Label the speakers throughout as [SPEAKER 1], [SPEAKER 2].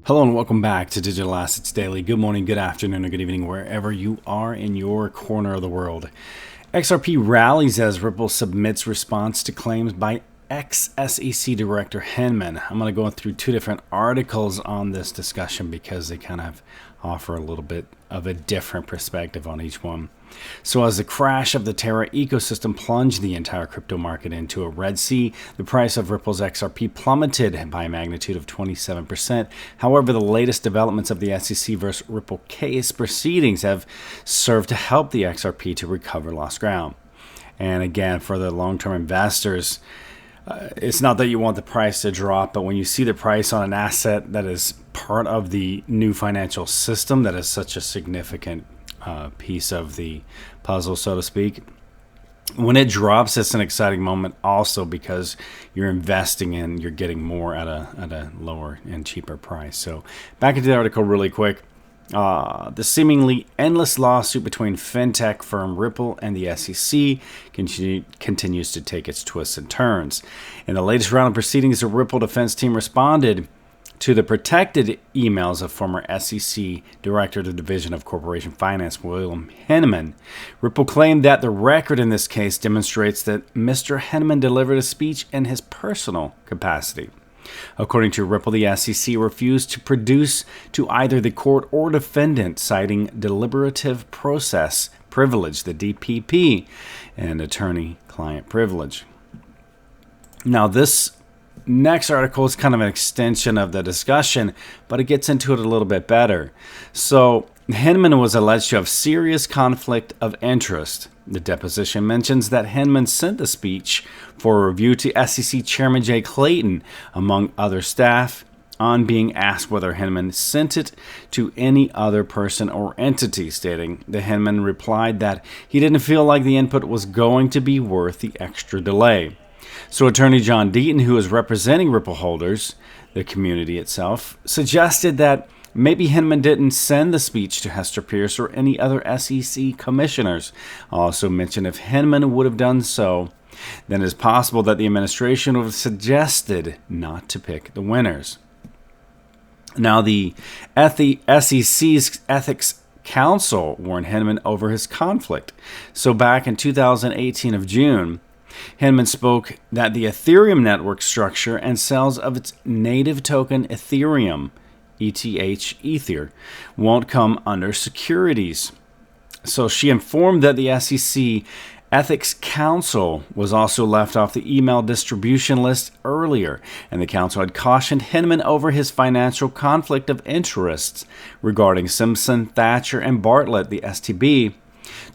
[SPEAKER 1] Hello and welcome back to Digital Assets Daily. Good morning, good afternoon, or good evening, wherever you are in your corner of the world. XRP rallies as Ripple submits response to claims by ex-SEC Director Hinman. I'm going to go through two different articles on this discussion because they kind of offer a little bit of a different perspective on each one. So as the crash of the Terra ecosystem plunged the entire crypto market into a Red Sea, the price of Ripple's XRP plummeted by a magnitude of 27%. However, the latest developments of the SEC versus Ripple case proceedings have served to help the XRP to recover lost ground. And again, for the long-term investors, it's not that you want the price to drop, but when you see the price on an asset that is part of the new financial system, that is such a significant piece of the puzzle, so to speak. When it drops, it's an exciting moment also because you're investing in, you're getting more at a lower and cheaper price. So back into the article really quick. The seemingly endless lawsuit between fintech firm Ripple and the SEC continues to take its twists and turns. In the latest round of proceedings, the Ripple defense team responded to the protected emails of former SEC Director of the Division of Corporation Finance, William Hinman. Ripple claimed that the record in this case demonstrates that Mr. Hinman delivered a speech in his personal capacity. According to Ripple, the SEC refused to produce to either the court or defendant, citing deliberative process privilege, the DPP, and attorney-client privilege. Now, this next article is kind of an extension of the discussion, but it gets into it a little bit better. So, Hinman was alleged to have serious conflict of interest. The deposition mentions that Hinman sent the speech for review to SEC Chairman Jay Clayton, among other staff, on being asked whether Hinman sent it to any other person or entity, stating that Hinman replied that he didn't feel like the input was going to be worth the extra delay. So attorney John Deaton, who is representing Ripple holders, the community itself, suggested that maybe Hinman didn't send the speech to Hester Pierce or any other SEC commissioners. Also mentioned if Hinman would have done so, then it's possible that the administration would have suggested not to pick the winners. Now, the SEC's Ethics Council warned Hinman over his conflict. So back in 2018 of June, Hinman spoke that the Ethereum network structure and sales of its native token Ethereum, ETH, Ether, won't come under securities. So she informed that the SEC Ethics Council was also left off the email distribution list earlier, and the council had cautioned Hinman over his financial conflict of interests regarding Simpson, Thatcher, and Bartlett, the STB.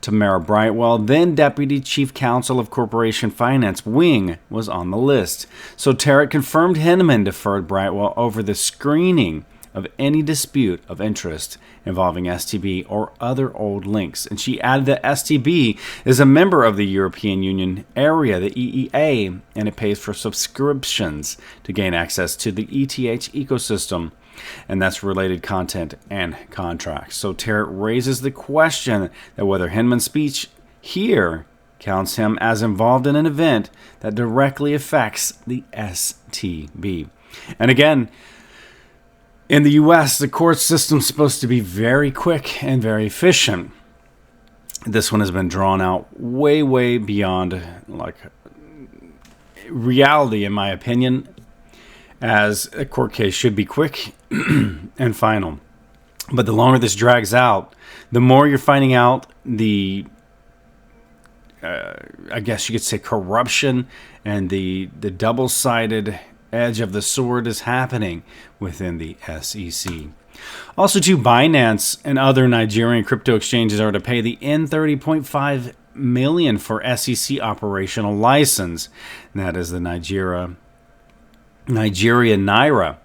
[SPEAKER 1] Tamara Brightwell, then Deputy Chief Counsel of Corporation Finance Wing, was on the list. So Tarrant confirmed Hinman deferred Brightwell over the screening of any dispute of interest involving STB or other old links. And she added that STB is a member of the European Union area, the EEA, and it pays for subscriptions to gain access to the ETH ecosystem, and that's related content and contracts. So Tarrant raises the question that whether Hinman's speech here counts him as involved in an event that directly affects the STB. And again, in the U.S., the court system's supposed to be very quick and very efficient. This one has been drawn out way, way beyond reality, in my opinion, as a court case should be quick and final. But the longer this drags out, the more you're finding out the, I guess you could say, corruption and the double-sided edge of the sword is happening within the SEC. Also, too, Binance and other Nigerian crypto exchanges are to pay the N30.5 million for SEC operational license. And that is the Nigerian Naira.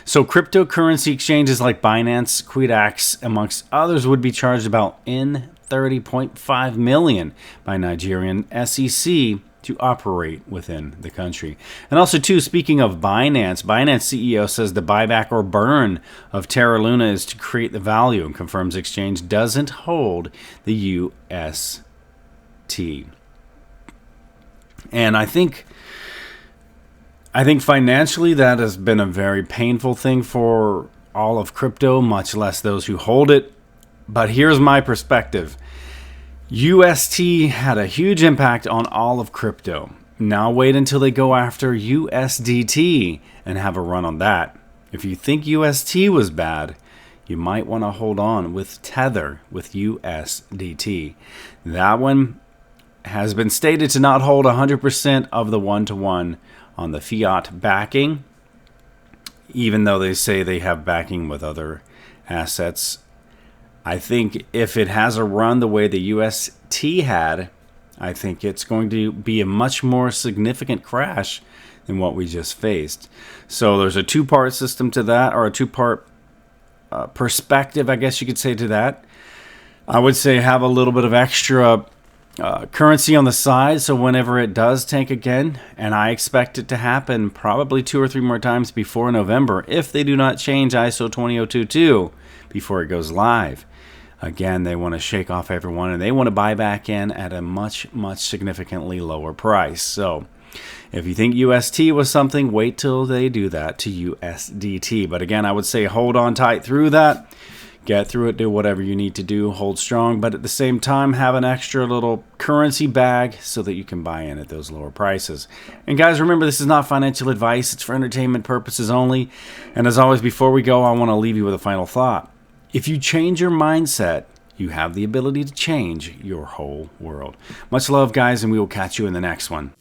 [SPEAKER 1] So cryptocurrency exchanges like Binance, Quidax, amongst others, would be charged about N30.5 million by Nigerian SEC to operate within the country. And also, too, speaking of Binance CEO says the buyback or burn of Terra Luna is to create the value and confirms exchange doesn't hold the UST. And I think financially that has been a very painful thing for all of crypto, much less those who hold it. But here's my perspective. UST had a huge impact on all of crypto. Now wait until they go after USDT and have a run on that. If you think UST was bad, you might want to hold on with Tether with USDT. That one has been stated to not hold 100% of the one-to-one on the fiat backing, even though they say they have backing with other assets. I think if it has a run the way the UST had, I think it's going to be a much more significant crash than what we just faced. So there's a two-part system to that, or a two-part perspective, I guess you could say, to that. I would say have a little bit of extra currency on the side, so whenever it does tank again, and I expect it to happen probably 2 or 3 more times before November, if they do not change ISO 20022 before it goes live. Again, they want to shake off everyone, and they want to buy back in at a much, much significantly lower price. So if you think UST was something, wait till they do that to USDT. But again, I would say hold on tight through that. Get through it, do whatever you need to do, hold strong, but at the same time, have an extra little currency bag so that you can buy in at those lower prices. And guys, remember, this is not financial advice. It's for entertainment purposes only. And as always, before we go, I want to leave you with a final thought. If you change your mindset, you have the ability to change your whole world. Much love, guys, and we will catch you in the next one.